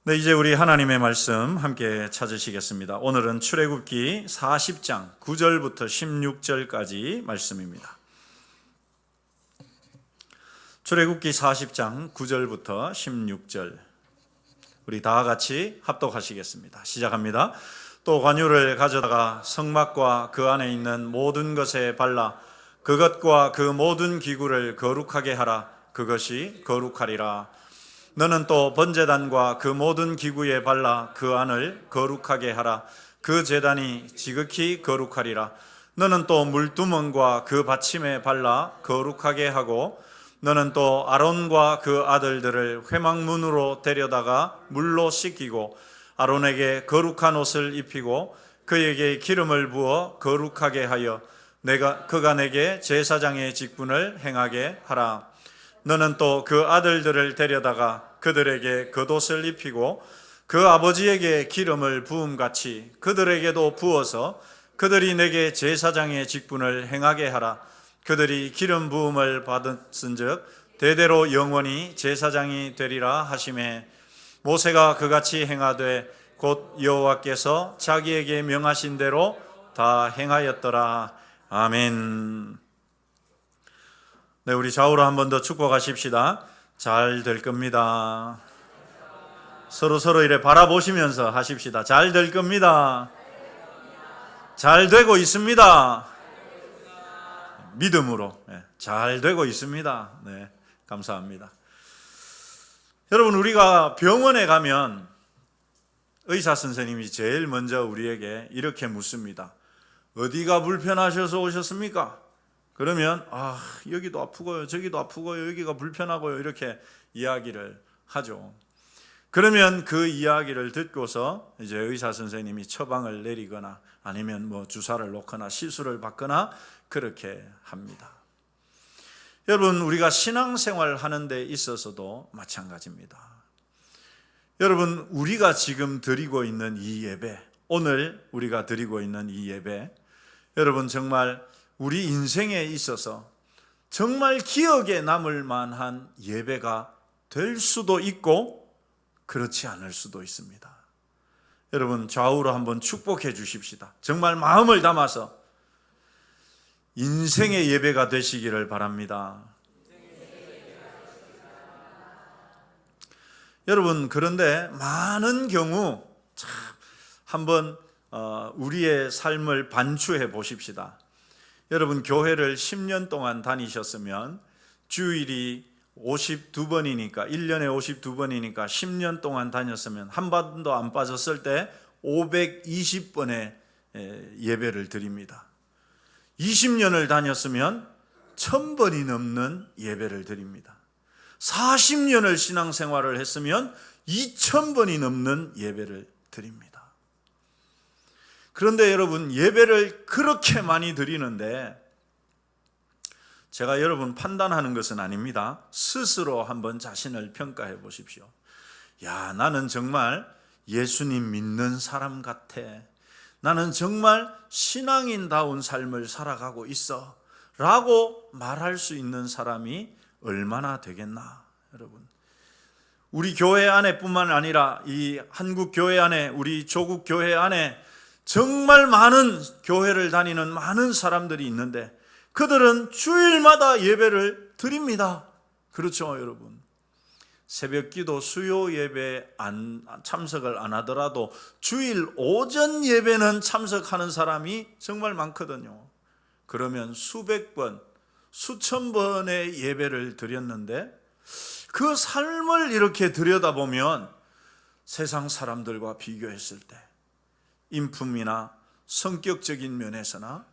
네, 이제 우리 하나님의 말씀 함께 찾으시겠습니다. 오늘은 출애굽기 40장 9절부터 16절까지 말씀입니다. 출애굽기 40장 9절부터 16절 우리 다 같이 합독하시겠습니다. 시작합니다. 또 관유를 가져다가 성막과 그 안에 있는 모든 것에 발라 그것과 그 모든 기구를 거룩하게 하라. 그것이 거룩하리라. 너는 또 번제단과 그 모든 기구에 발라 그 안을 거룩하게 하라. 그 제단이 지극히 거룩하리라. 너는 또 물두멍과 그 받침에 발라 거룩하게 하고 너는 또 아론과 그 아들들을 회막문으로 데려다가 물로 씻기고 아론에게 거룩한 옷을 입히고 그에게 기름을 부어 거룩하게 하여 그가 내게 제사장의 직분을 행하게 하라. 너는 또 그 아들들을 데려다가 그들에게 겉옷을 입히고 그 아버지에게 기름을 부음같이 그들에게도 부어서 그들이 내게 제사장의 직분을 행하게 하라. 그들이 기름 부음을 받았은즉 대대로 영원히 제사장이 되리라 하시매 모세가 그같이 행하되 곧 여호와께서 자기에게 명하신 대로 다 행하였더라. 아멘. 네, 우리 좌우로 한 번 더 축복하십시다. 잘 될 겁니다. 서로 이래 바라보시면서 하십시다. 잘 될 겁니다. 잘 되고 있습니다. 믿음으로 잘 되고 있습니다. 네, 감사합니다. 여러분, 우리가 병원에 가면 의사 선생님이 제일 먼저 우리에게 이렇게 묻습니다. 어디가 불편하셔서 오셨습니까? 그러면 여기도 아프고요, 저기도 아프고요, 여기가 불편하고요, 이렇게 이야기를 하죠. 그러면 그 이야기를 듣고서 이제 의사 선생님이 처방을 내리거나 아니면 뭐 주사를 놓거나 시술을 받거나 그렇게 합니다. 여러분, 우리가 신앙생활 하는 데 있어서도 마찬가지입니다. 여러분, 우리가 지금 드리고 있는 이 예배, 오늘 우리가 드리고 있는 이 예배, 여러분 정말 우리 인생에 있어서 정말 기억에 남을 만한 예배가 될 수도 있고 그렇지 않을 수도 있습니다. 여러분, 좌우로 한번 축복해 주십시다. 정말 마음을 담아서 인생의 예배가 되시기를 바랍니다. 여러분, 그런데 많은 경우 참 한번 우리의 삶을 반추해 보십시다. 여러분, 교회를 10년 동안 다니셨으면 주일이 52번이니까 1년에 52번이니까 10년 동안 다녔으면 한 번도 안 빠졌을 때 520번의 예배를 드립니다. 20년을 다녔으면 1000번이 넘는 예배를 드립니다. 40년을 신앙생활을 했으면 2000번이 넘는 예배를 드립니다. 그런데 여러분, 예배를 그렇게 많이 드리는데 제가 여러분 판단하는 것은 아닙니다. 스스로 한번 자신을 평가해 보십시오. 야, 나는 정말 예수님 믿는 사람 같아. 나는 정말 신앙인다운 삶을 살아가고 있어 라고 말할 수 있는 사람이 얼마나 되겠나. 여러분, 우리 교회 안에뿐만 아니라 이 한국 교회 안에, 우리 조국 교회 안에 정말 많은 교회를 다니는 많은 사람들이 있는데 그들은 주일마다 예배를 드립니다. 그렇죠, 여러분? 새벽기도 수요 예배에 참석을 안 하더라도 주일 오전 예배는 참석하는 사람이 정말 많거든요. 그러면 수백 번, 수천 번의 예배를 드렸는데 그 삶을 이렇게 들여다보면 세상 사람들과 비교했을 때 인품이나 성격적인 면에서나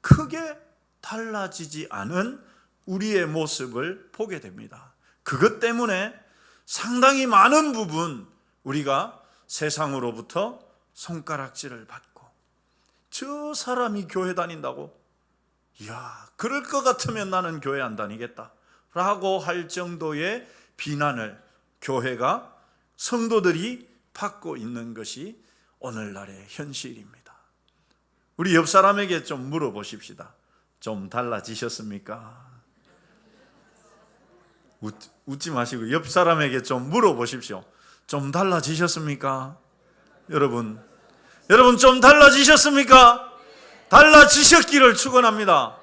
크게 달라지지 않은 우리의 모습을 보게 됩니다. 그것 때문에 상당히 많은 부분 우리가 세상으로부터 손가락질을 받고 저 사람이 교회 다닌다고? 이야, 그럴 것 같으면 나는 교회 안 다니겠다 라고 할 정도의 비난을 교회가, 성도들이 받고 있는 것이 오늘날의 현실입니다. 우리 옆 사람에게 좀 물어보십시다. 좀 달라지셨습니까? 웃지 마시고 옆 사람에게 좀 물어보십시오. 좀 달라지셨습니까? 여러분 좀 달라지셨습니까? 달라지셨기를 축원합니다.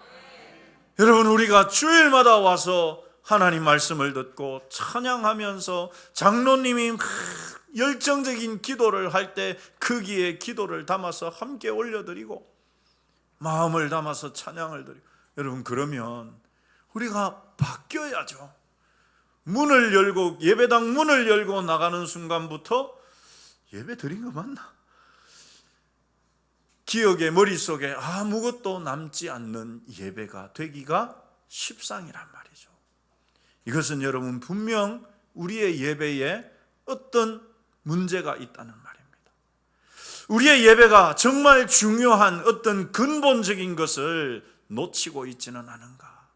여러분, 우리가 주일마다 와서 하나님 말씀을 듣고 찬양하면서 장로님이 열정적인 기도를 할 때 거기에 기도를 담아서 함께 올려드리고 마음을 담아서 찬양을 드리고, 여러분, 그러면 우리가 바뀌어야죠. 문을 열고, 예배당 문을 열고 나가는 순간부터 예배 드린 거 맞나? 기억에, 머릿속에 아무것도 남지 않는 예배가 되기가 십상이란 말이죠. 이것은 여러분, 분명 우리의 예배에 어떤 문제가 있다는 말입니다. 우리의 예배가 정말 중요한 어떤 근본적인 것을 놓치고 있지는 않은가?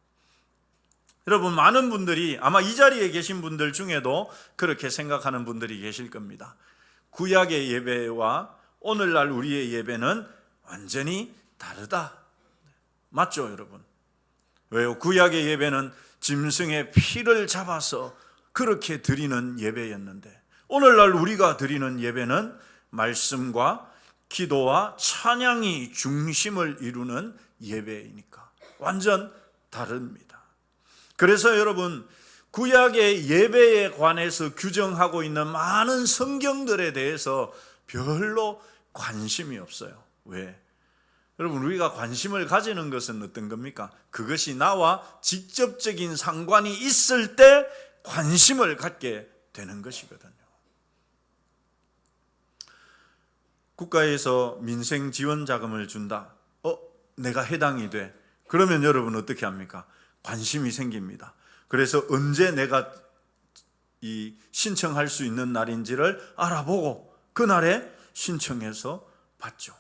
여러분, 많은 분들이 아마 이 자리에 계신 분들 중에도 그렇게 생각하는 분들이 계실 겁니다. 구약의 예배와 오늘날 우리의 예배는 완전히 다르다. 맞죠, 여러분? 왜요? 구약의 예배는 짐승의 피를 잡아서 그렇게 드리는 예배였는데, 오늘날 우리가 드리는 예배는 말씀과 기도와 찬양이 중심을 이루는 예배이니까 완전 다릅니다. 그래서 여러분, 구약의 예배에 관해서 규정하고 있는 많은 성경들에 대해서 별로 관심이 없어요. 왜? 여러분, 우리가 관심을 가지는 것은 어떤 겁니까? 그것이 나와 직접적인 상관이 있을 때 관심을 갖게 되는 것이거든요. 국가에서 민생 지원 자금을 준다. 내가 해당이 돼. 그러면 여러분 어떻게 합니까? 관심이 생깁니다. 그래서 언제 내가 신청할 수 있는 날인지를 알아보고 그날에 신청해서 받죠.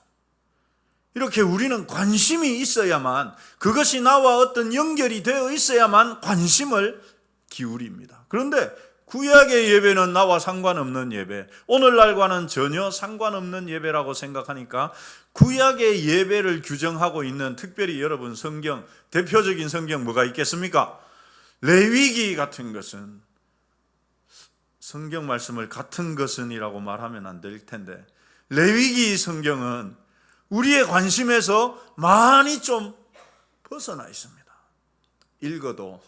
이렇게 우리는 관심이 있어야만, 그것이 나와 어떤 연결이 되어 있어야만 관심을 기울입니다. 그런데 구약의 예배는 나와 상관없는 예배, 오늘날과는 전혀 상관없는 예배라고 생각하니까 구약의 예배를 규정하고 있는, 특별히 여러분 성경, 대표적인 성경 뭐가 있겠습니까? 레위기 같은 것은, 성경 말씀을 같은 것은이라고 말하면 안 될 텐데, 레위기 성경은 우리의 관심에서 많이 좀 벗어나 있습니다. 읽어도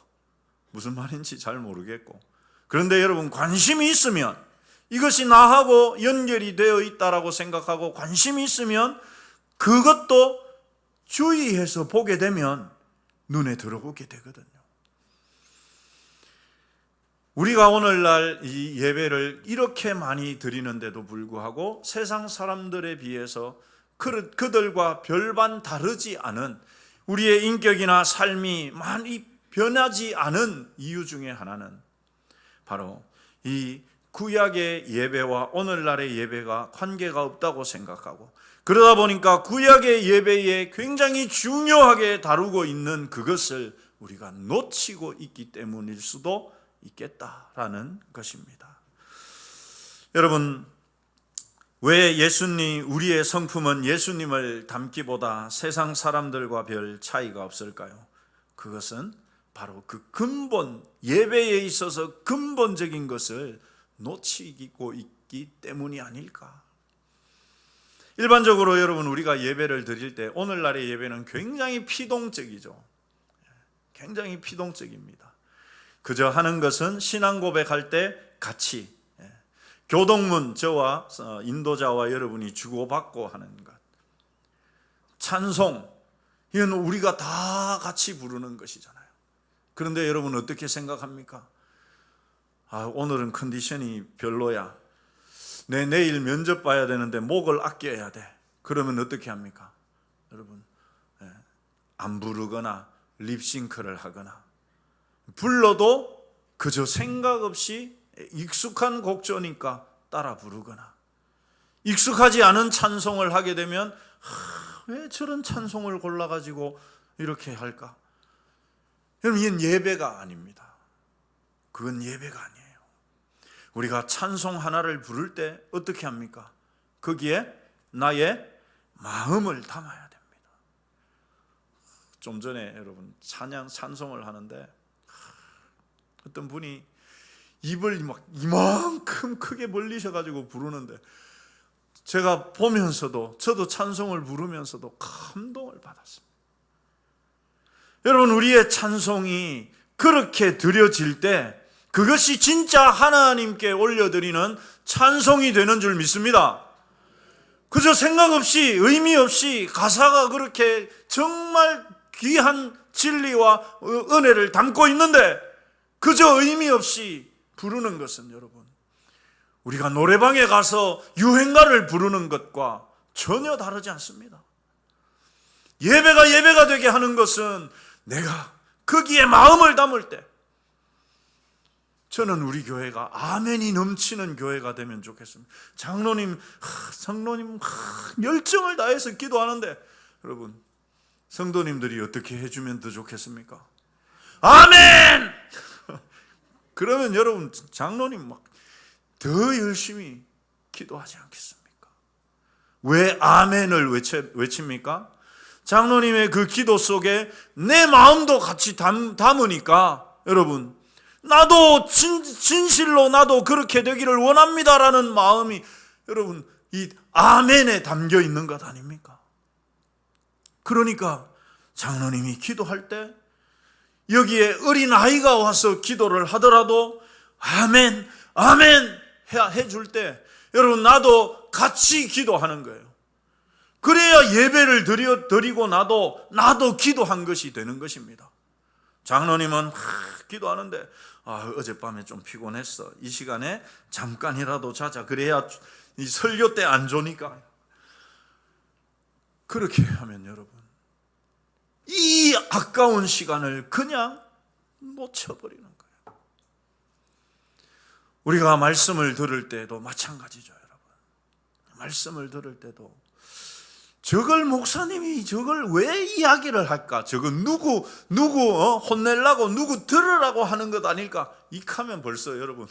무슨 말인지 잘 모르겠고, 그런데 여러분, 관심이 있으면, 이것이 나하고 연결이 되어 있다라고 생각하고 관심이 있으면 그것도 주의해서 보게 되면 눈에 들어오게 되거든요. 우리가 오늘날 이 예배를 이렇게 많이 드리는데도 불구하고 세상 사람들에 비해서 그들과 별반 다르지 않은, 우리의 인격이나 삶이 많이 변하지 않은 이유 중에 하나는 바로 이 구약의 예배와 오늘날의 예배가 관계가 없다고 생각하고, 그러다 보니까 구약의 예배에 굉장히 중요하게 다루고 있는 그것을 우리가 놓치고 있기 때문일 수도 있겠다라는 것입니다. 여러분, 왜 우리의 성품은 예수님을 닮기보다 세상 사람들과 별 차이가 없을까요? 그것은 바로 그 근본, 예배에 있어서 근본적인 것을 놓치고 있기 때문이 아닐까. 일반적으로 여러분, 우리가 예배를 드릴 때, 오늘날의 예배는 굉장히 피동적이죠. 굉장히 피동적입니다. 그저 하는 것은 신앙 고백할 때 같이, 교동문, 저와 인도자와 여러분이 주고받고 하는 것, 찬송, 이건 우리가 다 같이 부르는 것이잖아요. 그런데 여러분 어떻게 생각합니까? 오늘은 컨디션이 별로야. 내일 면접 봐야 되는데 목을 아껴야 돼. 그러면 어떻게 합니까? 여러분, 안 부르거나 립싱크를 하거나, 불러도 그저 생각 없이 익숙한 곡조니까 따라 부르거나, 익숙하지 않은 찬송을 하게 되면 왜 저런 찬송을 골라가지고 이렇게 할까? 여러분, 이건 예배가 아닙니다. 그건 예배가 아니에요. 우리가 찬송 하나를 부를 때 어떻게 합니까? 거기에 나의 마음을 담아야 됩니다. 좀 전에 여러분 찬송을 하는데 어떤 분이 입을 막 이만큼 크게 벌리셔가지고 부르는데 제가 보면서도 저도 찬송을 부르면서도 감동을 받았습니다. 여러분, 우리의 찬송이 그렇게 드려질 때 그것이 진짜 하나님께 올려드리는 찬송이 되는 줄 믿습니다. 그저 생각 없이 의미 없이 가사가 그렇게 정말 귀한 진리와 은혜를 담고 있는데 그저 의미 없이 부르는 것은 여러분, 우리가 노래방에 가서 유행가를 부르는 것과 전혀 다르지 않습니다. 예배가 되게 하는 것은 내가 거기에 마음을 담을 때, 저는 우리 교회가 아멘이 넘치는 교회가 되면 좋겠습니다. 장로님, 성로님 열정을 다해서 기도하는데 여러분, 성도님들이 어떻게 해주면 더 좋겠습니까? 아멘! 그러면 여러분, 장로님 막 더 열심히 기도하지 않겠습니까? 왜 아멘을 외칩니까? 장로님의 그 기도 속에 내 마음도 같이 담으니까 여러분, 나도 진실로 나도 그렇게 되기를 원합니다라는 마음이 여러분 이 아멘에 담겨 있는 것 아닙니까? 그러니까 장로님이 기도할 때 여기에 어린아이가 와서 기도를 하더라도 아멘 아멘 해줄 때 여러분, 나도 같이 기도하는 거예요. 그래야 예배를 드리고 나도 기도한 것이 되는 것입니다. 장로님은 기도하는데 어젯밤에 좀 피곤했어, 이 시간에 잠깐이라도 자자, 그래야 이 설교 때 안 좋으니까. 그렇게 하면 여러분, 이 아까운 시간을 그냥 놓쳐버리는 거예요. 우리가 말씀을 들을 때도 마찬가지죠. 여러분, 말씀을 들을 때도 저걸 목사님이 저걸 왜 이야기를 할까? 저건 누구 혼내려고 누구 들으라고 하는 것 아닐까? 이하면 벌써 여러분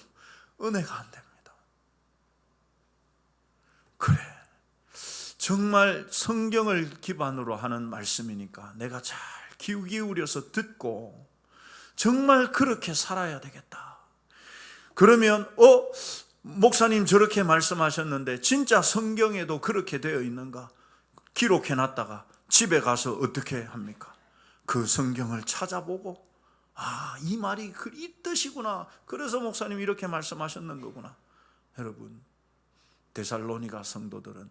은혜가 안 됩니다. 그래, 정말 성경을 기반으로 하는 말씀이니까 내가 잘 귀 기울여서 듣고 정말 그렇게 살아야 되겠다. 그러면 목사님 저렇게 말씀하셨는데 진짜 성경에도 그렇게 되어 있는가? 기록해놨다가 집에 가서 어떻게 합니까? 그 성경을 찾아보고 이 말이 이 뜻이구나, 그래서 목사님이 이렇게 말씀하셨는 거구나. 여러분, 데살로니가 성도들은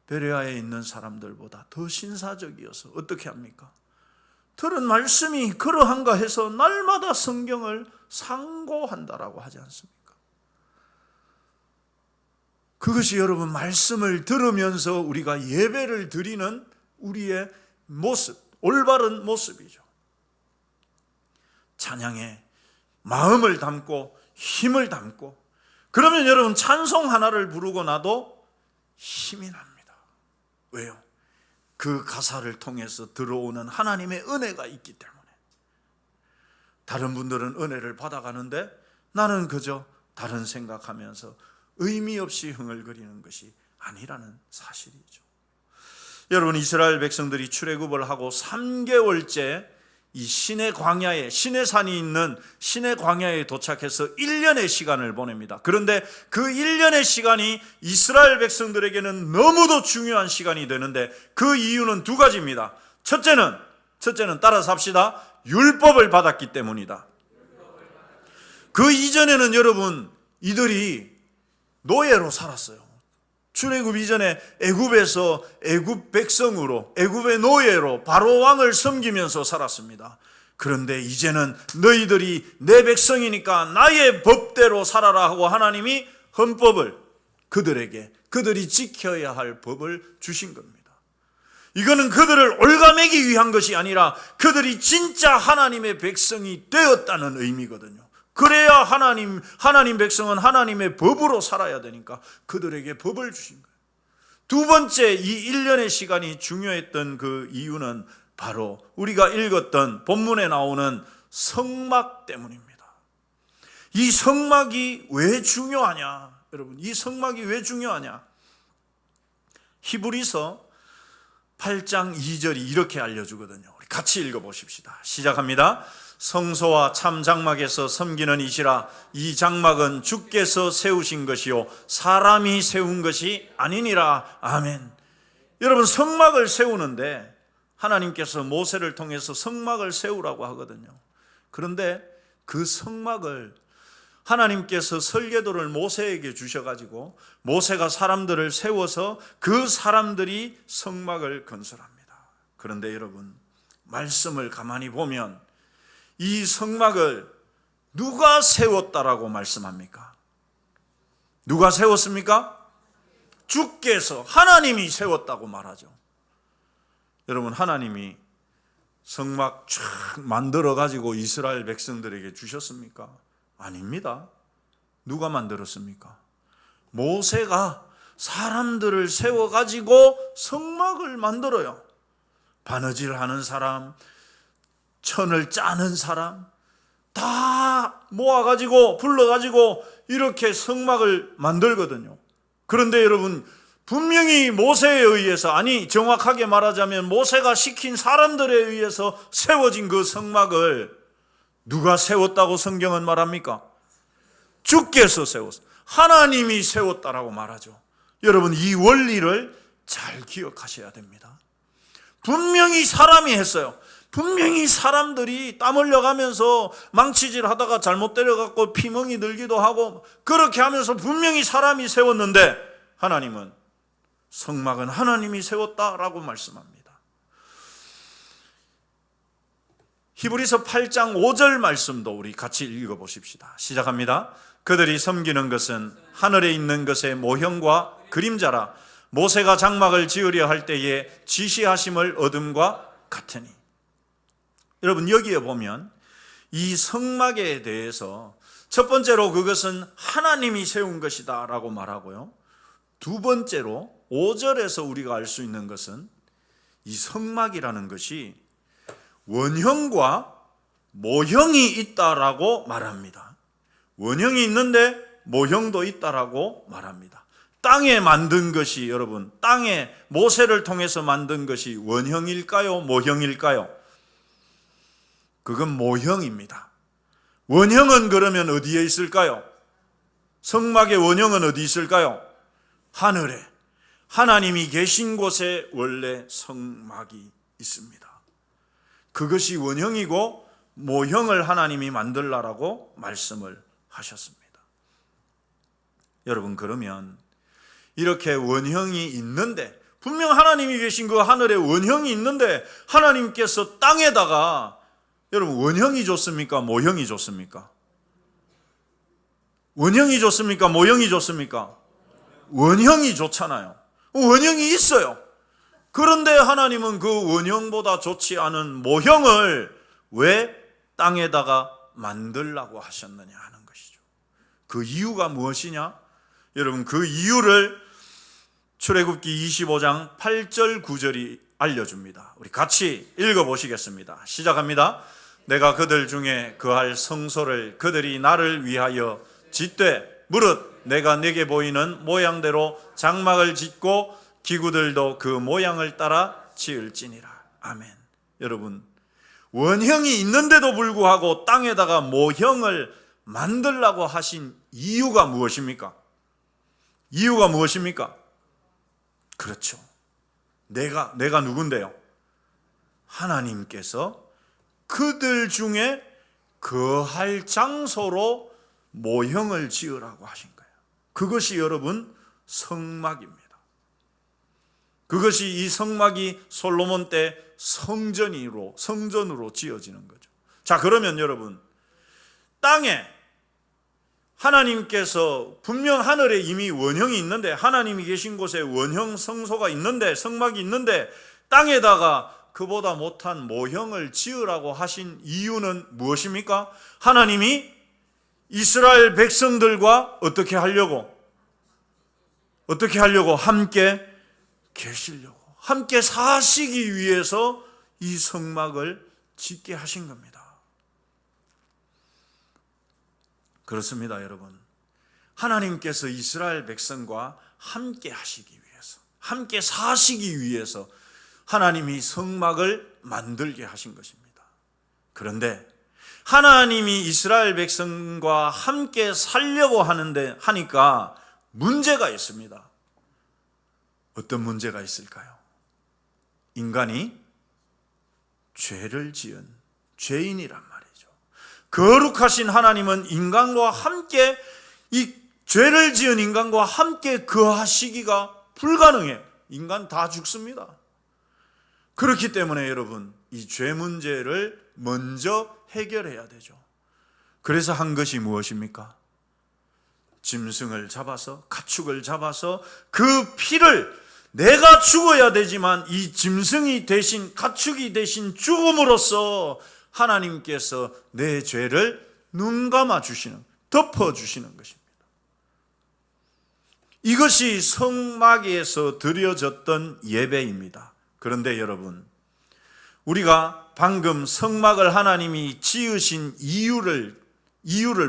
베레아에 있는 사람들보다 더 신사적이어서 어떻게 합니까? 들은 말씀이 그러한가 해서 날마다 성경을 상고한다라고 하지 않습니까? 그것이 여러분 말씀을 들으면서 우리가 예배를 드리는 우리의 모습, 올바른 모습이죠. 찬양에 마음을 담고 힘을 담고, 그러면 여러분 찬송 하나를 부르고 나도 힘이 납니다. 왜요? 그 가사를 통해서 들어오는 하나님의 은혜가 있기 때문에. 다른 분들은 은혜를 받아가는데 나는 그저 다른 생각하면서 의미 없이 흥얼거리는 것이 아니라는 사실이죠. 여러분, 이스라엘 백성들이 출애굽을 하고 3개월째 이 시내 광야에, 시내산이 있는 시내 광야에 도착해서 1년의 시간을 보냅니다. 그런데 그 1년의 시간이 이스라엘 백성들에게는 너무도 중요한 시간이 되는데 그 이유는 두 가지입니다. 첫째는 따라서 합시다. 율법을 받았기 때문이다. 그 이전에는 여러분, 이들이 노예로 살았어요. 출애굽 이전에 애굽에서 애굽 백성으로, 애굽의 노예로 바로 왕을 섬기면서 살았습니다. 그런데 이제는 너희들이 내 백성이니까 나의 법대로 살아라 하고 하나님이 헌법을 그들이 지켜야 할 법을 주신 겁니다. 이거는 그들을 올가매기 위한 것이 아니라 그들이 진짜 하나님의 백성이 되었다는 의미거든요. 그래야 하나님 백성은 하나님의 법으로 살아야 되니까 그들에게 법을 주신 거예요. 두 번째, 이 1년의 시간이 중요했던 그 이유는 바로 우리가 읽었던 본문에 나오는 성막 때문입니다. 이 성막이 왜 중요하냐? 여러분, 이 성막이 왜 중요하냐? 히브리서 8장 2절이 이렇게 알려주거든요. 우리 같이 읽어보십시다. 시작합니다. 성소와 참 장막에서 섬기는 이시라. 이 장막은 주께서 세우신 것이요 사람이 세운 것이 아니니라. 아멘. 여러분, 성막을 세우는데 하나님께서 모세를 통해서 성막을 세우라고 하거든요. 그런데 그 성막을 하나님께서 설계도를 모세에게 주셔가지고 모세가 사람들을 세워서 그 사람들이 성막을 건설합니다. 그런데 여러분, 말씀을 가만히 보면 이 성막을 누가 세웠다라고 말씀합니까? 누가 세웠습니까? 주께서, 하나님이 세웠다고 말하죠. 여러분, 하나님이 성막 쫙 만들어 가지고 이스라엘 백성들에게 주셨습니까? 아닙니다. 누가 만들었습니까? 모세가 사람들을 세워 가지고 성막을 만들어요. 바느질하는 사람, 천을 짜는 사람 다 모아가지고 불러가지고 이렇게 성막을 만들거든요. 그런데 여러분, 분명히 모세에 의해서, 아니 정확하게 말하자면 모세가 시킨 사람들에 의해서 세워진 그 성막을 누가 세웠다고 성경은 말합니까? 주께서 세웠어요. 하나님이 세웠다라고 말하죠. 여러분, 이 원리를 잘 기억하셔야 됩니다. 분명히 사람이 했어요. 분명히 사람들이 땀 흘려가면서 망치질 하다가 잘못 때려갖고 피멍이 들기도 하고 그렇게 하면서 분명히 사람이 세웠는데, 하나님은 성막은 하나님이 세웠다라고 말씀합니다. 히브리서 8장 5절 말씀도 우리 같이 읽어보십시다. 시작합니다. 그들이 섬기는 것은 하늘에 있는 것의 모형과 그림자라. 모세가 장막을 지으려 할 때에 지시하심을 얻음과 같으니. 여러분, 여기에 보면 이 성막에 대해서 첫 번째로 그것은 하나님이 세운 것이다 라고 말하고요, 두 번째로 5절에서 우리가 알 수 있는 것은 이 성막이라는 것이 원형과 모형이 있다라고 말합니다. 원형이 있는데 모형도 있다라고 말합니다. 땅에 만든 것이, 여러분, 땅에 모세를 통해서 만든 것이 원형일까요? 모형일까요? 그건 모형입니다. 원형은 그러면 어디에 있을까요? 성막의 원형은 어디 있을까요? 하늘에, 하나님이 계신 곳에 원래 성막이 있습니다. 그것이 원형이고 모형을 하나님이 만들라라고 말씀을 하셨습니다. 여러분, 그러면 이렇게 원형이 있는데, 분명 하나님이 계신 그 하늘에 원형이 있는데 하나님께서 땅에다가, 여러분, 원형이 좋습니까? 모형이 좋습니까? 원형이 좋습니까? 모형이 좋습니까? 원형이 좋잖아요. 원형이 있어요. 그런데 하나님은 그 원형보다 좋지 않은 모형을 왜 땅에다가 만들라고 하셨느냐 하는 것이죠. 그 이유가 무엇이냐? 여러분, 그 이유를 출애굽기 25장 8절 9절이 알려줍니다. 우리 같이 읽어보시겠습니다. 시작합니다. 내가 그들 중에 거할 성소를 그들이 나를 위하여 짓되 무릇 내가 내게 보이는 모양대로 장막을 짓고 기구들도 그 모양을 따라 지을지니라. 아멘. 여러분, 원형이 있는데도 불구하고 땅에다가 모형을 만들라고 하신 이유가 무엇입니까? 이유가 무엇입니까? 그렇죠. 내가 누군데요? 하나님께서 그들 중에 거할 장소로 모형을 지으라고 하신 거예요. 그것이 여러분 성막입니다. 그것이, 이 성막이 솔로몬 때 성전으로 지어지는 거죠. 자, 그러면 여러분, 땅에 하나님께서 분명 하늘에 이미 원형이 있는데, 하나님이 계신 곳에 원형 성소가 있는데, 성막이 있는데 땅에다가 그보다 못한 모형을 지으라고 하신 이유는 무엇입니까? 하나님이 이스라엘 백성들과 어떻게 하려고 함께 계시려고, 함께 사시기 위해서 이 성막을 짓게 하신 겁니다. 그렇습니다, 여러분. 하나님께서 이스라엘 백성과 함께 하시기 위해서, 함께 사시기 위해서 하나님이 성막을 만들게 하신 것입니다. 그런데 하나님이 이스라엘 백성과 함께 살려고 하니까 문제가 있습니다. 어떤 문제가 있을까요? 인간이 죄를 지은 죄인이란 말이죠. 거룩하신 하나님은 인간과 함께, 이 죄를 지은 인간과 함께 거하시기가 불가능해요. 인간 다 죽습니다. 그렇기 때문에 여러분, 이 죄 문제를 먼저 해결해야 되죠. 그래서 한 것이 무엇입니까? 짐승을 잡아서, 가축을 잡아서 그 피를, 내가 죽어야 되지만 이 짐승이 대신, 가축이 대신 죽음으로써 하나님께서 내 죄를 눈감아 주시는, 덮어 주시는 것입니다. 이것이 성막에서 드려졌던 예배입니다. 그런데 여러분, 우리가 방금 성막을 하나님이 지으신 이유를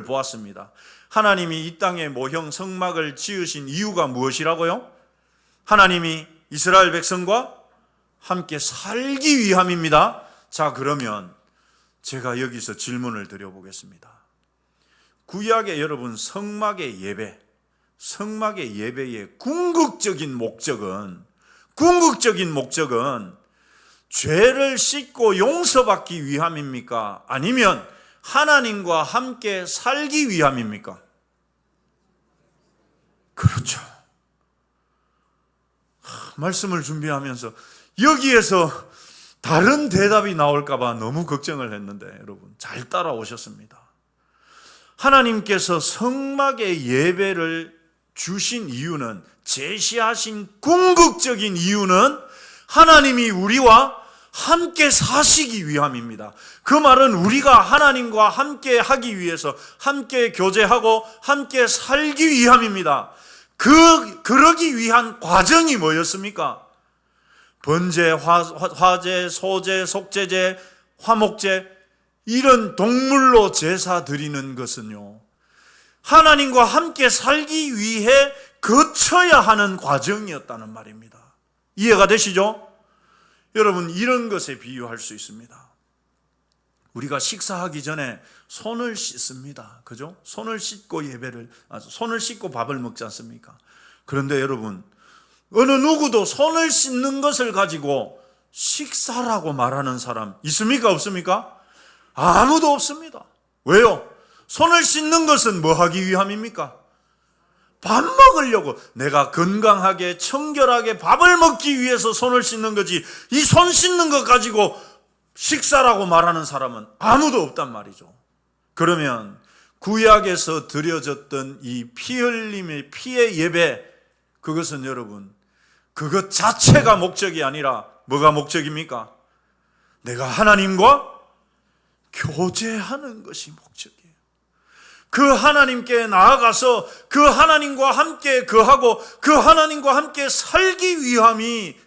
보았습니다. 하나님이 이 땅에 모형 성막을 지으신 이유가 무엇이라고요? 하나님이 이스라엘 백성과 함께 살기 위함입니다. 자, 그러면 제가 여기서 질문을 드려보겠습니다. 구약의 여러분, 성막의 예배의 궁극적인 목적은 죄를 씻고 용서받기 위함입니까? 아니면 하나님과 함께 살기 위함입니까? 그렇죠. 말씀을 준비하면서 여기에서 다른 대답이 나올까봐 너무 걱정을 했는데 여러분 잘 따라오셨습니다. 하나님께서 성막의 예배를 주신 이유는, 제시하신 궁극적인 이유는 하나님이 우리와 함께 사시기 위함입니다. 그 말은 우리가 하나님과 함께 하기 위해서, 함께 교제하고 함께 살기 위함입니다. 그러기 위한 과정이 뭐였습니까? 번제, 화제, 소제, 속제제, 화목제, 이런 동물로 제사 드리는 것은요, 하나님과 함께 살기 위해 거쳐야 하는 과정이었다는 말입니다. 이해가 되시죠? 여러분, 이런 것에 비유할 수 있습니다. 우리가 식사하기 전에 손을 씻습니다. 그죠? 손을 씻고 손을 씻고 밥을 먹지 않습니까? 그런데 여러분, 어느 누구도 손을 씻는 것을 가지고 식사라고 말하는 사람 있습니까? 없습니까? 아무도 없습니다. 왜요? 손을 씻는 것은 뭐 하기 위함입니까? 밥 먹으려고, 내가 건강하게 청결하게 밥을 먹기 위해서 손을 씻는 거지, 이 손 씻는 것 가지고 식사라고 말하는 사람은 아무도 없단 말이죠. 그러면 구약에서 드려졌던 이 피 흘림의 피의 예배, 그것은 여러분, 그것 자체가 목적이 아니라 뭐가 목적입니까? 내가 하나님과 교제하는 것이 목적이에요. 그 하나님께 나아가서 그 하나님과 함께 거하고 그 하나님과 함께 살기 위함이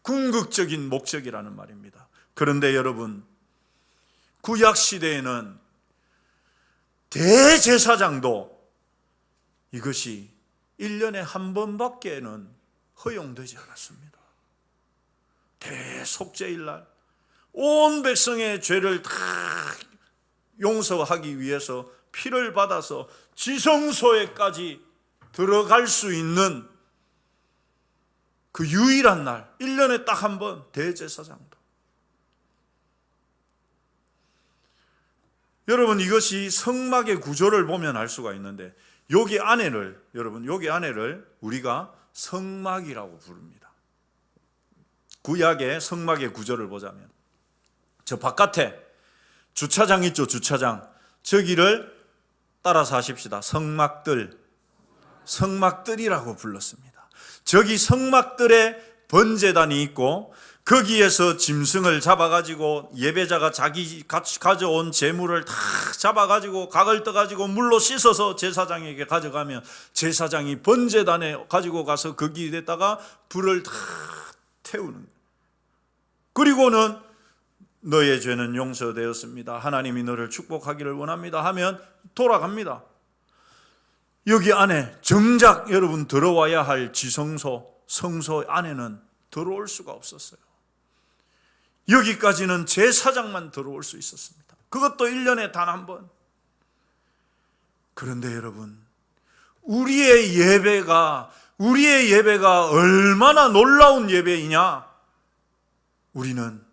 궁극적인 목적이라는 말입니다. 그런데 여러분, 구약 시대에는 대제사장도 이것이 1년에 한 번밖에는 허용되지 않았습니다. 대속죄일 날 온 백성의 죄를 다 용서하기 위해서 피를 받아서 지성소에까지 들어갈 수 있는 그 유일한 날, 1년에 딱 한 번, 대제사장도. 여러분, 이것이 성막의 구조를 보면 알 수가 있는데, 여기 안에를 우리가 성막이라고 부릅니다. 구약의 성막의 구조를 보자면, 저 바깥에 주차장 있죠, 주차장. 저기를 따라서 하십시다. 성막들이라고 불렀습니다. 저기 성막들에 번제단이 있고, 거기에서 짐승을 잡아가지고 예배자가 자기 가져온 제물을 다 잡아가지고 각을 떠가지고 물로 씻어서 제사장에게 가져가면 제사장이 번제단에 가지고 가서 거기에다가 불을 다 태우는 거예요. 그리고는 너의 죄는 용서되었습니다, 하나님이 너를 축복하기를 원합니다 하면 돌아갑니다. 여기 안에 정작 여러분 들어와야 할 지성소, 성소 안에는 들어올 수가 없었어요. 여기까지는 제사장만 들어올 수 있었습니다. 그것도 1년에 단 한 번. 그런데 여러분, 우리의 예배가 얼마나 놀라운 예배이냐? 우리는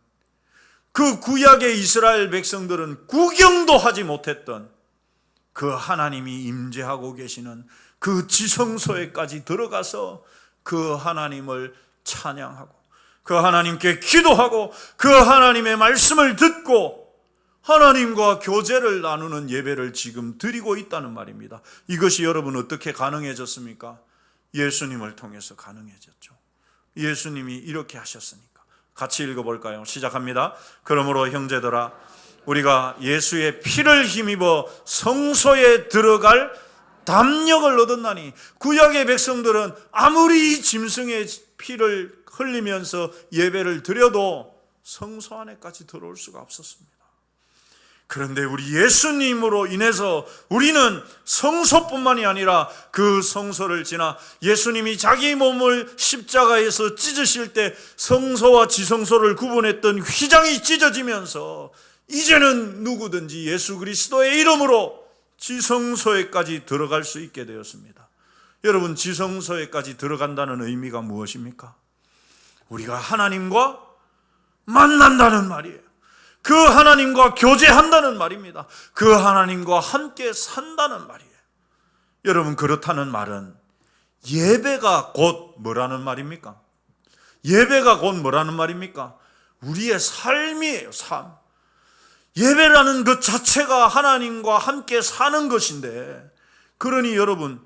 그 구약의 이스라엘 백성들은 구경도 하지 못했던 그 하나님이 임재하고 계시는 그 지성소에까지 들어가서 그 하나님을 찬양하고 그 하나님께 기도하고 그 하나님의 말씀을 듣고 하나님과 교제를 나누는 예배를 지금 드리고 있다는 말입니다. 이것이 여러분 어떻게 가능해졌습니까? 예수님을 통해서 가능해졌죠. 예수님이 이렇게 하셨으니까. 같이 읽어볼까요? 시작합니다. 그러므로 형제들아, 우리가 예수의 피를 힘입어 성소에 들어갈 담력을 얻었나니, 구약의 백성들은 아무리 짐승의 피를 흘리면서 예배를 드려도 성소 안에까지 들어올 수가 없었습니다. 그런데 우리 예수님으로 인해서 우리는 성소뿐만이 아니라 그 성소를 지나 예수님이 자기 몸을 십자가에서 찢으실 때 성소와 지성소를 구분했던 휘장이 찢어지면서 이제는 누구든지 예수 그리스도의 이름으로 지성소에까지 들어갈 수 있게 되었습니다. 여러분, 지성소에까지 들어간다는 의미가 무엇입니까? 우리가 하나님과 만난다는 말이에요. 그 하나님과 교제한다는 말입니다. 그 하나님과 함께 산다는 말이에요. 여러분, 그렇다는 말은 예배가 곧 뭐라는 말입니까? 예배가 곧 뭐라는 말입니까? 우리의 삶이에요, 삶. 예배라는 것 자체가 하나님과 함께 사는 것인데, 그러니 여러분,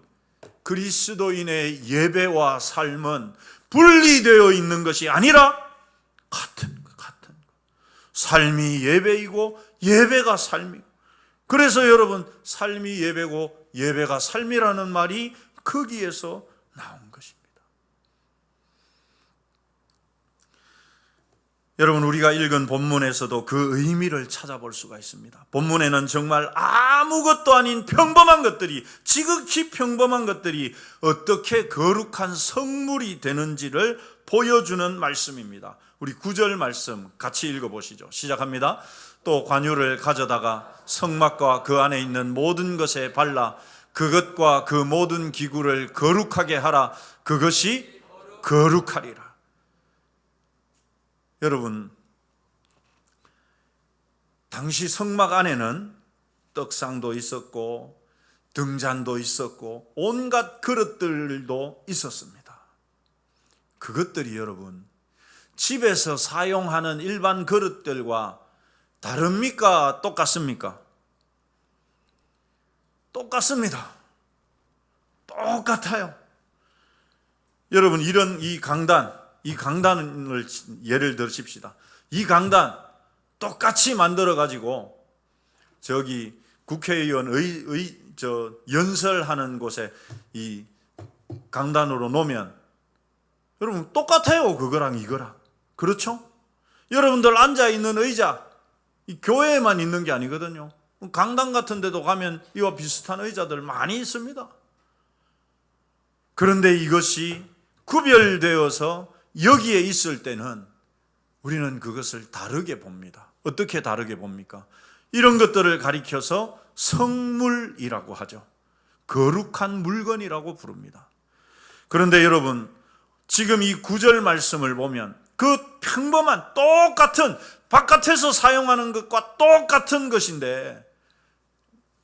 그리스도인의 예배와 삶은 분리되어 있는 것이 아니라 같은 것. 삶이 예배이고 예배가 삶이고, 그래서 여러분, 삶이 예배고 예배가 삶이라는 말이 거기에서 나온 것입니다. 여러분, 우리가 읽은 본문에서도 그 의미를 찾아볼 수가 있습니다. 본문에는 정말 아무것도 아닌 평범한 것들이, 지극히 평범한 것들이 어떻게 거룩한 성물이 되는지를 보여주는 말씀입니다. 우리 9절 말씀 같이 읽어보시죠. 시작합니다. 또 관유를 가져다가 성막과 그 안에 있는 모든 것에 발라 그것과 그 모든 기구를 거룩하게 하라. 그것이 거룩하리라. 여러분, 당시 성막 안에는 떡상도 있었고 등잔도 있었고 온갖 그릇들도 있었습니다. 그것들이 여러분, 집에서 사용하는 일반 그릇들과 다릅니까? 똑같습니까? 똑같습니다. 똑같아요. 여러분, 이 강단을 예를 드십시다. 이 강단 똑같이 만들어 가지고 저기 국회의원 연설하는 곳에 이 강단으로 놓으면 여러분 똑같아요. 그거랑 이거랑. 그렇죠? 여러분들 앉아 있는 의자, 이 교회에만 있는 게 아니거든요. 강당 같은 데도 가면 이와 비슷한 의자들 많이 있습니다. 그런데 이것이 구별되어서 여기에 있을 때는 우리는 그것을 다르게 봅니다. 어떻게 다르게 봅니까? 이런 것들을 가리켜서 성물이라고 하죠. 거룩한 물건이라고 부릅니다. 그런데 여러분, 지금 이 9절 말씀을 보면 그 평범한 똑같은 바깥에서 사용하는 것과 똑같은 것인데,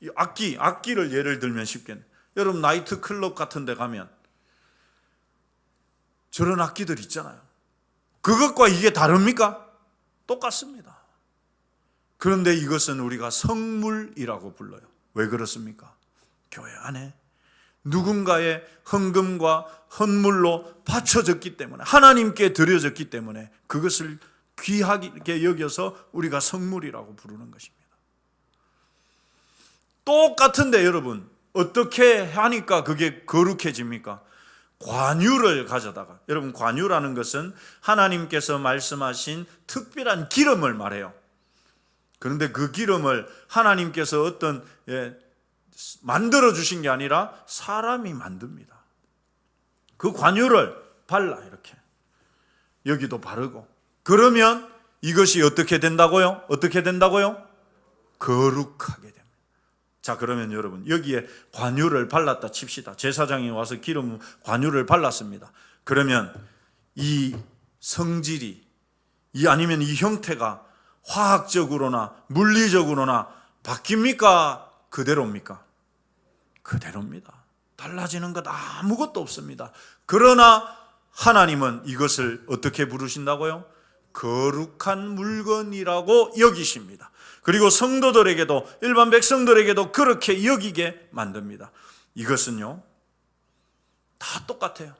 이 악기를 예를 들면 쉽겠네. 여러분, 나이트 클럽 같은 데 가면 저런 악기들 있잖아요. 그것과 이게 다릅니까? 똑같습니다. 그런데 이것은 우리가 성물이라고 불러요. 왜 그렇습니까? 교회 안에 누군가의 헌금과 헌물로 바쳐졌기 때문에, 하나님께 드려졌기 때문에 그것을 귀하게 여겨서 우리가 성물이라고 부르는 것입니다. 똑같은데 여러분, 어떻게 하니까 그게 거룩해집니까? 관유를 가져다가, 여러분, 관유라는 것은 하나님께서 말씀하신 특별한 기름을 말해요. 그런데 그 기름을 하나님께서 어떤 만들어 주신 게 아니라 사람이 만듭니다. 그 관유를 발라, 이렇게 여기도 바르고, 그러면 이것이 어떻게 된다고요? 어떻게 된다고요? 거룩하게 됩니다. 자, 그러면 여러분, 여기에 관유를 발랐다 칩시다. 제사장이 와서 기름 관유를 발랐습니다. 그러면 이 성질이, 아니면 이 형태가 화학적으로나 물리적으로나 바뀝니까? 그대로입니까? 그대로입니다. 달라지는 것 아무것도 없습니다. 그러나 하나님은 이것을 어떻게 부르신다고요? 거룩한 물건이라고 여기십니다. 그리고 성도들에게도, 일반 백성들에게도 그렇게 여기게 만듭니다. 이것은요, 다 똑같아요.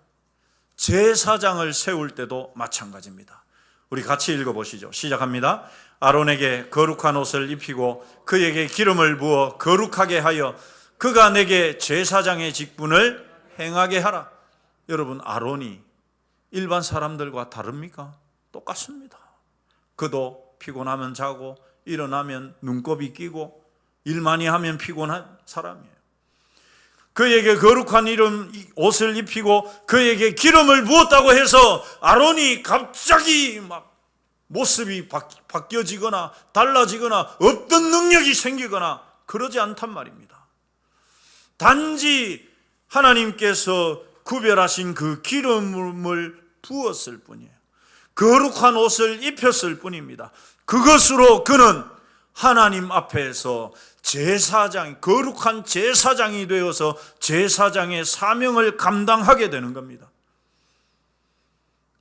제사장을 세울 때도 마찬가지입니다. 우리 같이 읽어보시죠. 시작합니다. 아론에게 거룩한 옷을 입히고 그에게 기름을 부어 거룩하게 하여 그가 내게 제사장의 직분을 행하게 하라. 여러분, 아론이 일반 사람들과 다릅니까? 똑같습니다. 그도 피곤하면 자고 일어나면 눈곱이 끼고 일 많이 하면 피곤한 사람이에요. 그에게 거룩한 옷을 입히고 그에게 기름을 부었다고 해서 아론이 갑자기 막 모습이 바뀌어지거나 달라지거나 없던 능력이 생기거나 그러지 않단 말입니다. 단지 하나님께서 구별하신 그 기름을 부었을 뿐이에요. 거룩한 옷을 입혔을 뿐입니다. 그것으로 그는 하나님 앞에서 거룩한 제사장이 되어서 제사장의 사명을 감당하게 되는 겁니다.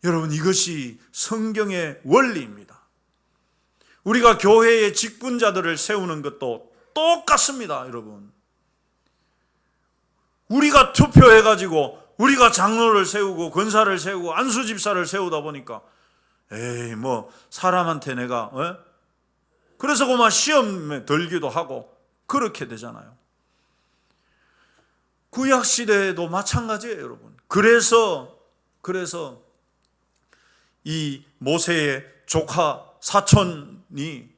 여러분, 이것이 성경의 원리입니다. 우리가 교회의 직분자들을 세우는 것도 똑같습니다, 여러분. 우리가 투표해가지고 우리가 장로를 세우고 권사를 세우고 안수집사를 세우다 보니까 사람한테 내가 그래서 그만 시험에 들기도 하고 그렇게 되잖아요. 구약시대에도 마찬가지예요, 여러분. 그래서 이 모세의 조카 사촌이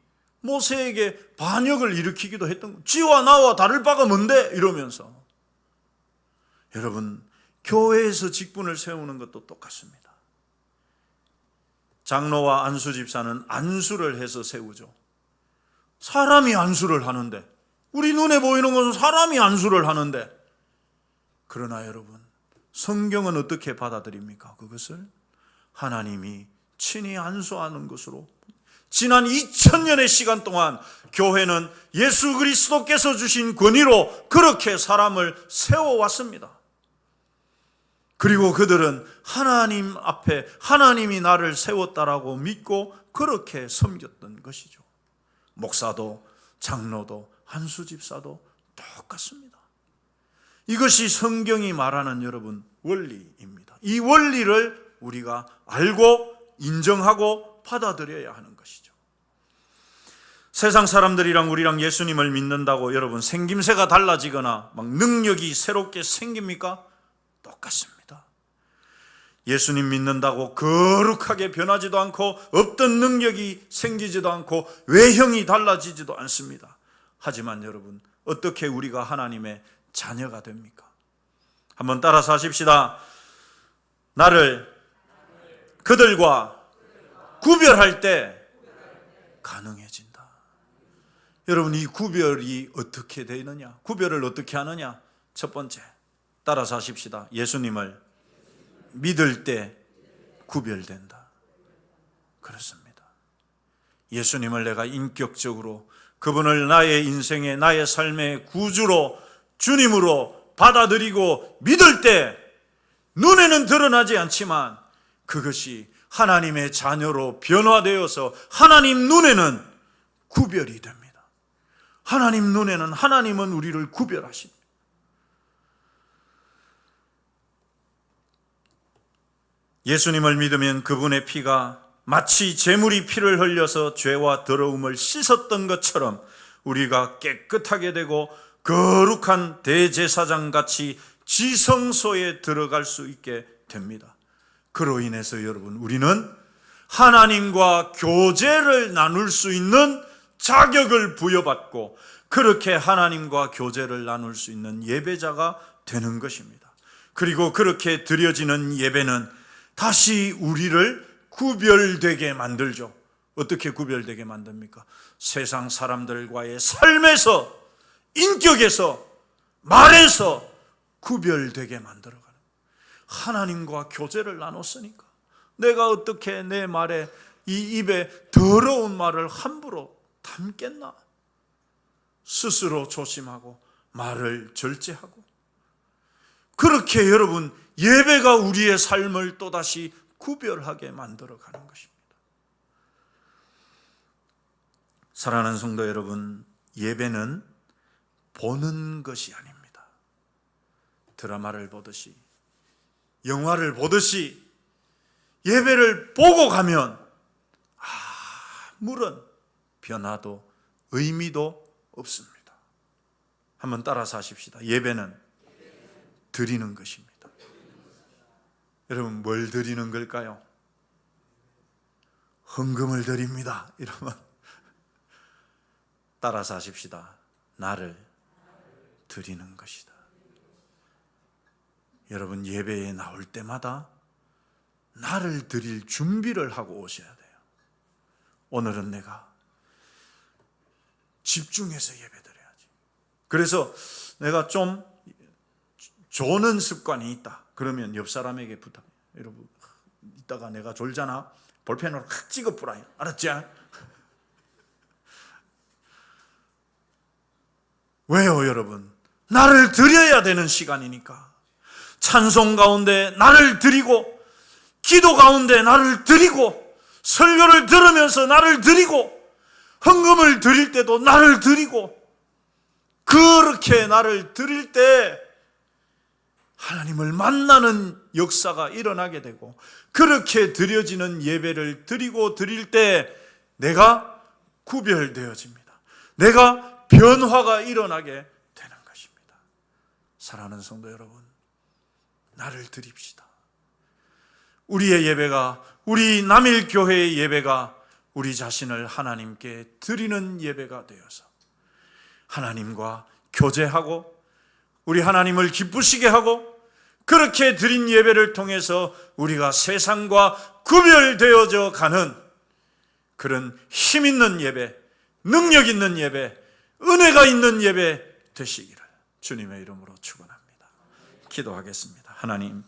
모세에게 반역을 일으키기도 했던 거예요. 지와 나와 다를 바가 뭔데? 이러면서. 여러분, 교회에서 직분을 세우는 것도 똑같습니다. 장로와 안수집사는 안수를 해서 세우죠. 사람이 안수를 하는데, 우리 눈에 보이는 것은 사람이 안수를 하는데, 그러나 여러분, 성경은 어떻게 받아들입니까? 그것을 하나님이 친히 안수하는 것으로. 지난 2000년의 시간 동안 교회는 예수 그리스도께서 주신 권위로 그렇게 사람을 세워왔습니다. 그리고 그들은 하나님 앞에 하나님이 나를 세웠다라고 믿고 그렇게 섬겼던 것이죠. 목사도 장로도 안수집사도 똑같습니다. 이것이 성경이 말하는 여러분 원리입니다. 이 원리를 우리가 알고 인정하고 받아들여야 하는 것이죠. 세상 사람들이랑 우리랑 예수님을 믿는다고 여러분 생김새가 달라지거나 막 능력이 새롭게 생깁니까? 똑같습니다. 예수님 믿는다고 거룩하게 변하지도 않고 없던 능력이 생기지도 않고 외형이 달라지지도 않습니다. 하지만 여러분, 어떻게 우리가 하나님의 자녀가 됩니까? 한번 따라서 하십시다. 나를 그들과 구별할 때 가능해진다. 여러분, 이 구별이 어떻게 되느냐? 구별을 어떻게 하느냐? 첫 번째, 따라서 하십시다. 예수님을 믿을 때 구별된다. 그렇습니다. 예수님을 내가 인격적으로 그분을 나의 인생의 나의 삶의 구주로 주님으로 받아들이고 믿을 때 눈에는 드러나지 않지만 그것이 하나님의 자녀로 변화되어서 하나님 눈에는 구별이 됩니다. 하나님 눈에는 하나님은 우리를 구별하십니다. 예수님을 믿으면 그분의 피가 마치 제물이 피를 흘려서 죄와 더러움을 씻었던 것처럼 우리가 깨끗하게 되고 거룩한 대제사장같이 지성소에 들어갈 수 있게 됩니다. 그로 인해서 여러분, 우리는 하나님과 교제를 나눌 수 있는 자격을 부여받고 그렇게 하나님과 교제를 나눌 수 있는 예배자가 되는 것입니다. 그리고 그렇게 드려지는 예배는 다시 우리를 구별되게 만들죠. 어떻게 구별되게 만듭니까? 세상 사람들과의 삶에서, 인격에서, 말에서 구별되게 만들어가는 거예요. 하나님과 교제를 나눴으니까 내가 어떻게 내 말에, 이 입에 더러운 말을 함부로 담겠나? 스스로 조심하고 말을 절제하고, 그렇게 여러분 예배가 우리의 삶을 또다시 구별하게 만들어가는 것입니다. 사랑하는 성도 여러분, 예배는 보는 것이 아닙니다. 드라마를 보듯이, 영화를 보듯이 예배를 보고 가면 아무런 변화도 의미도 없습니다. 한번 따라서 하십시다. 예배는 드리는 것입니다. 여러분, 뭘 드리는 걸까요? 헌금을 드립니다. 이러면 따라서 하십시다. 나를 드리는 것이다. 여러분, 예배에 나올 때마다 나를 드릴 준비를 하고 오셔야 돼요. 오늘은 내가 집중해서 예배드려야지. 그래서 내가 좀 조는 습관이 있다. 그러면 옆 사람에게 부탁해. 여러분, 이따가 내가 졸잖아. 볼펜으로 확 찍어뿌라. 알았지? 왜요, 여러분? 나를 드려야 되는 시간이니까. 찬송 가운데 나를 드리고, 기도 가운데 나를 드리고, 설교를 들으면서 나를 드리고, 헌금을 드릴 때도 나를 드리고, 그렇게 나를 드릴 때 하나님을 만나는 역사가 일어나게 되고, 그렇게 드려지는 예배를 드리고 드릴 때 내가 구별되어집니다. 내가 변화가 일어나게 되는 것입니다. 사랑하는 성도 여러분, 나를 드립시다. 우리의 예배가, 우리 남일교회의 예배가 우리 자신을 하나님께 드리는 예배가 되어서 하나님과 교제하고 우리 하나님을 기쁘시게 하고, 그렇게 드린 예배를 통해서 우리가 세상과 구별되어져 가는 그런 힘 있는 예배, 능력 있는 예배, 은혜가 있는 예배 되시기를 주님의 이름으로 축원합니다. 기도하겠습니다. 하나님,